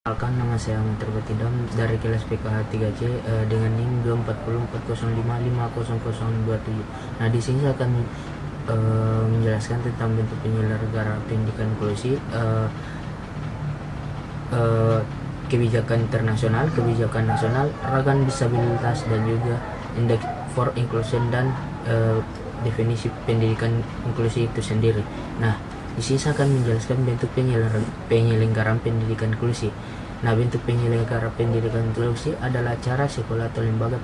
Perkenalkan, nama saya Ahmad Terbatidam dari kelas PKH 3C dengan NIM 24040550027. Nah, di sini saya akan menjelaskan tentang bentuk penyelenggara pendidikan inklusi, kebijakan internasional, kebijakan nasional, ragam disabilitas, dan juga Index for Inclusion dan definisi pendidikan inklusi itu sendiri. Nah, di sini saya akan menjelaskan bentuk penyelenggaraan pendidikan inklusi. Nah, bentuk penyelenggaraan pendidikan inklusi adalah cara sekolah atau lembaga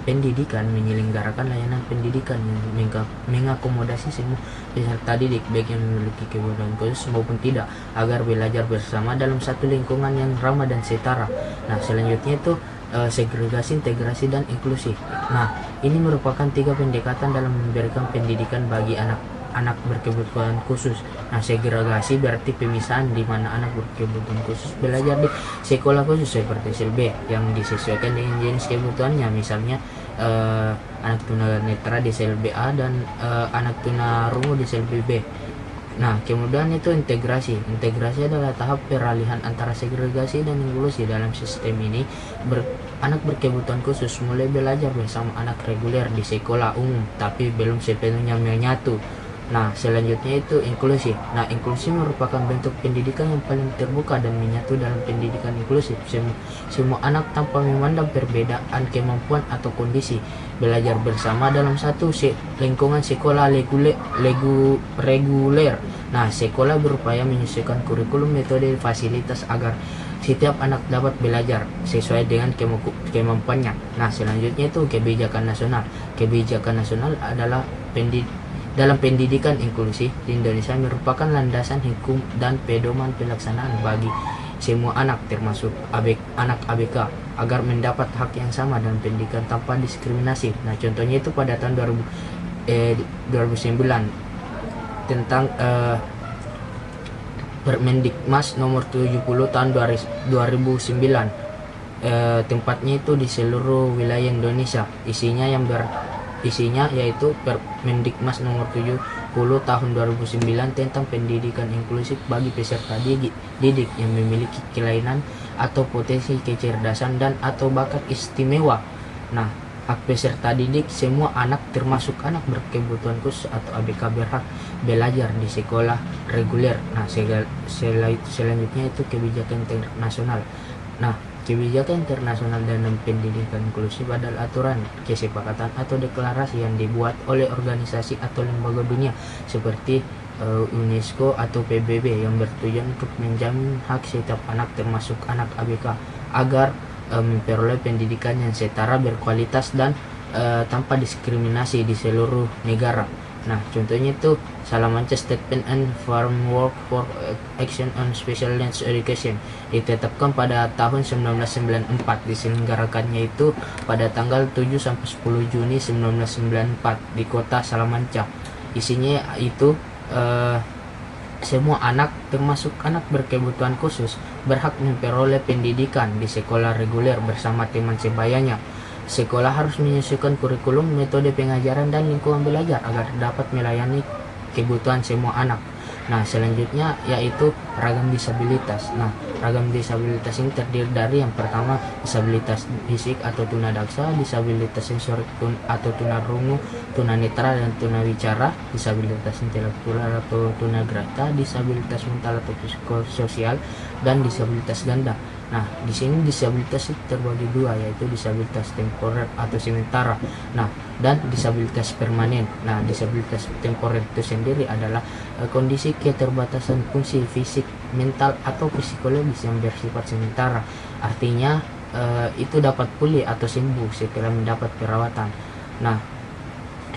pendidikan menyelenggarakan layanan pendidikan yang mengakomodasi semua peserta didik, baik yang memiliki kebutuhan khusus maupun tidak, agar belajar bersama dalam satu lingkungan yang ramah dan setara. Nah, selanjutnya itu segregasi, integrasi, dan inklusi. Nah, ini merupakan 3 pendekatan dalam memberikan pendidikan bagi anak berkebutuhan khusus. Nah, segregasi berarti pemisahan di mana anak berkebutuhan khusus belajar di sekolah khusus seperti SLB yang disesuaikan dengan jenis kebutuhannya. Misalnya anak tunanetra di SLB A dan anak tunarungu di SLB B. Nah, kemudian itu integrasi. Integrasi adalah tahap peralihan antara segregasi dan inklusi. Dalam sistem ini, anak berkebutuhan khusus mulai belajar bersama anak reguler di sekolah umum, tapi belum sepenuhnya menyatu. Nah, selanjutnya itu inklusi. Nah, inklusi merupakan bentuk pendidikan yang paling terbuka dan menyatu dalam pendidikan inklusif. Semua anak tanpa memandang perbedaan kemampuan atau kondisi belajar bersama dalam satu lingkungan sekolah reguler. Nah, sekolah berupaya menyesuaikan kurikulum, metode, fasilitas agar setiap anak dapat belajar sesuai dengan kemampuannya. Nah, selanjutnya itu kebijakan nasional. Kebijakan nasional adalah dalam pendidikan inklusi di Indonesia merupakan landasan hukum dan pedoman pelaksanaan bagi semua anak, termasuk anak ABK, agar mendapat hak yang sama dalam pendidikan tanpa diskriminasi. Nah, contohnya itu pada tahun 2009 tentang Permendikmas nomor 70 tahun 2009. Tempatnya itu di seluruh wilayah Indonesia. Isinya yaitu Permendikmas nomor 70 tahun 2009 tentang pendidikan inklusif bagi peserta didik yang memiliki kelainan atau potensi kecerdasan dan atau bakat istimewa. Nah, hak peserta didik semua anak termasuk anak berkebutuhan khusus atau ABK berhak belajar di sekolah reguler. Nah, selanjutnya itu kebijakan internasional. Nah, kebijakan internasional dalam pendidikan inklusif adalah aturan, kesepakatan atau deklarasi yang dibuat oleh organisasi atau lembaga dunia seperti UNESCO atau PBB yang bertujuan untuk menjamin hak setiap anak termasuk anak ABK agar memperoleh pendidikan yang setara, berkualitas, dan tanpa diskriminasi di seluruh negara. Nah, contohnya itu Salamanca Statement and Framework for Action on Special Needs Education ditetapkan pada tahun 1994. Diselenggarakannya itu pada tanggal 7 sampai 10 Juni 1994 di kota Salamanca. Isinya itu semua anak termasuk anak berkebutuhan khusus berhak memperoleh pendidikan di sekolah reguler bersama teman sebayanya. Sekolah harus menyesuaikan kurikulum, metode pengajaran, dan lingkungan belajar agar dapat melayani kebutuhan semua anak. Nah, selanjutnya yaitu ragam disabilitas. Nah, ragam disabilitas ini terdiri dari yang pertama disabilitas fisik atau tunadaksa, disabilitas sensorik atau tunarungu, tunanetra dan tunawicara, disabilitas intelektual atau tunagrata, disabilitas mental atau psikososial, dan disabilitas ganda. Nah, di sini disabilitas itu terbagi dua, yaitu disabilitas temporer atau sementara, nah, dan disabilitas permanen. Nah, disabilitas temporer itu sendiri adalah kondisi keterbatasan fungsi fisik, mental, atau psikologis yang bersifat sementara. Artinya itu dapat pulih atau sembuh setelah mendapat perawatan. Nah,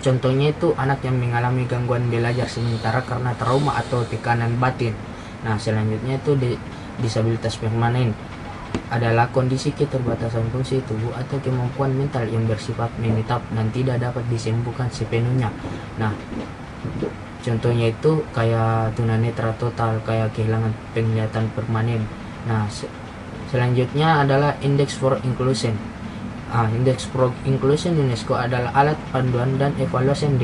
contohnya itu anak yang mengalami gangguan belajar sementara karena trauma atau tekanan batin. Nah, selanjutnya itu disabilitas permanen adalah kondisi keterbatasan fungsi tubuh atau kemampuan mental yang bersifat menetap dan tidak dapat disembuhkan sepenuhnya. Nah, contohnya itu kayak tunanetra total, kayak kehilangan penglihatan permanen. Nah, selanjutnya adalah Index for Inclusion. Index for Inclusion UNESCO adalah alat panduan dan evaluasi yang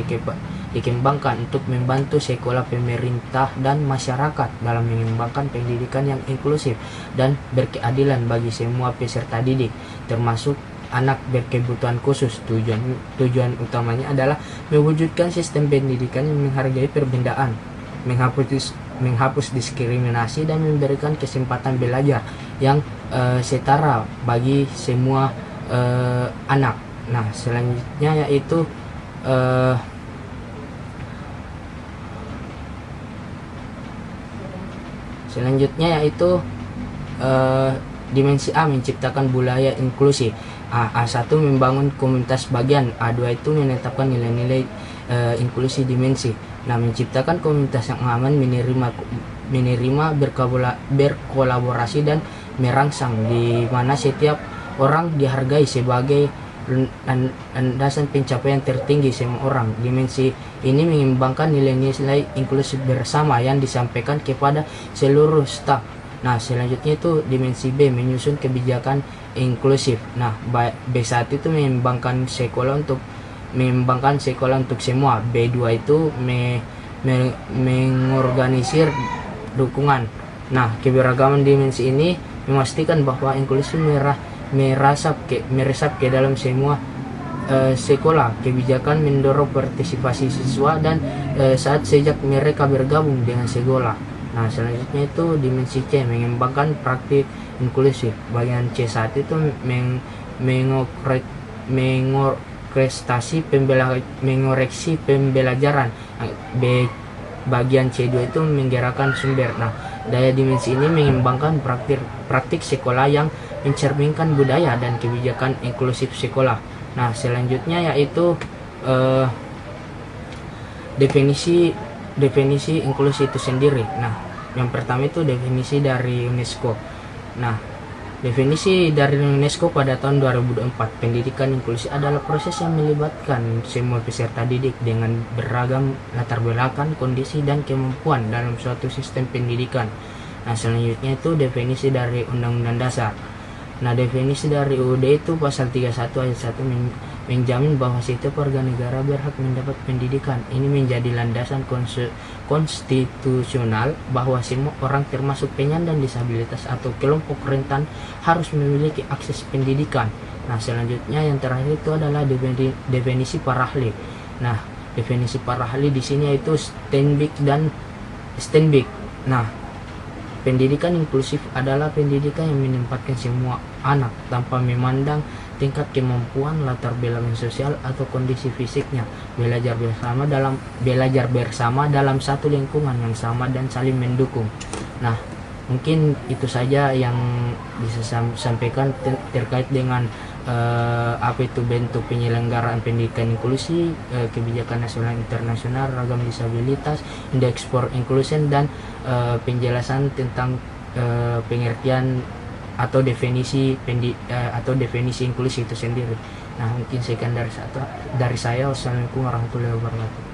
dikembangkan untuk membantu sekolah, pemerintah, dan masyarakat dalam mengembangkan pendidikan yang inklusif dan berkeadilan bagi semua peserta didik, termasuk anak berkebutuhan khusus. Tujuan utamanya adalah mewujudkan sistem pendidikan yang menghargai perbedaan, menghapus diskriminasi, dan memberikan kesempatan belajar yang setara bagi semua anak. Nah, selanjutnya yaitu dimensi A, menciptakan budaya inklusi. A1 membangun komunitas bagian. A2 itu menetapkan nilai-nilai inklusi dimensi. Nah, menciptakan komunitas yang aman, menerima berkolaborasi dan merangsang, di mana setiap orang dihargai sebagai landasan pencapaian tertinggi semua orang. Dimensi ini mengembangkan nilai-nilai inklusif bersama yang disampaikan kepada seluruh staf. Nah, selanjutnya itu dimensi B, menyusun kebijakan inklusif. Nah, B1 itu mengembangkan sekolah untuk semua. B2 itu mengorganisir dukungan. Nah, keberagaman dimensi ini memastikan bahwa inklusi meresap ke dalam semua sekolah. Kebijakan mendorong partisipasi siswa dan sejak mereka bergabung dengan sekolah. Nah, selanjutnya itu dimensi C, mengembangkan praktik inklusif. Bagian C1 itu mengoreksi pembelajaran. Bagian C2 itu menggerakkan sumber. Nah, daya dimensi ini mengembangkan praktik sekolah yang mencerminkan budaya dan kebijakan inklusif sekolah. Nah, selanjutnya yaitu definisi inklusi itu sendiri. Nah, yang pertama itu definisi dari UNESCO. Nah, definisi dari UNESCO pada tahun 2004, pendidikan inklusi adalah proses yang melibatkan semua peserta didik dengan beragam latar belakang, kondisi, dan kemampuan dalam suatu sistem pendidikan. Nah, selanjutnya itu definisi dari Undang-Undang Dasar. Nah, definisi dari UUD itu pasal 31 ayat 1 menjamin bahwa setiap warga negara berhak mendapat pendidikan. Ini menjadi landasan konstitusional bahwa semua orang termasuk penyandang disabilitas atau kelompok rentan harus memiliki akses pendidikan. Nah, selanjutnya yang terakhir itu adalah definisi para ahli. Nah, definisi para ahli di sini yaitu Steinbeck dan Steinbeck. Nah, pendidikan inklusif adalah pendidikan yang menempatkan semua anak tanpa memandang tingkat kemampuan, latar belakang sosial, atau kondisi fisiknya, belajar bersama dalam satu lingkungan yang sama dan saling mendukung. Nah, mungkin itu saja yang bisa sampaikan terkait dengan apa itu bentuk penyelenggaraan pendidikan inklusi, kebijakan nasional internasional, ragam disabilitas, indeks for inclusion, dan penjelasan tentang pengertian atau definisi inklusi itu sendiri. Nah, mungkin sekian dari saya. Wassalamualaikum warahmatullahi wabarakatuh.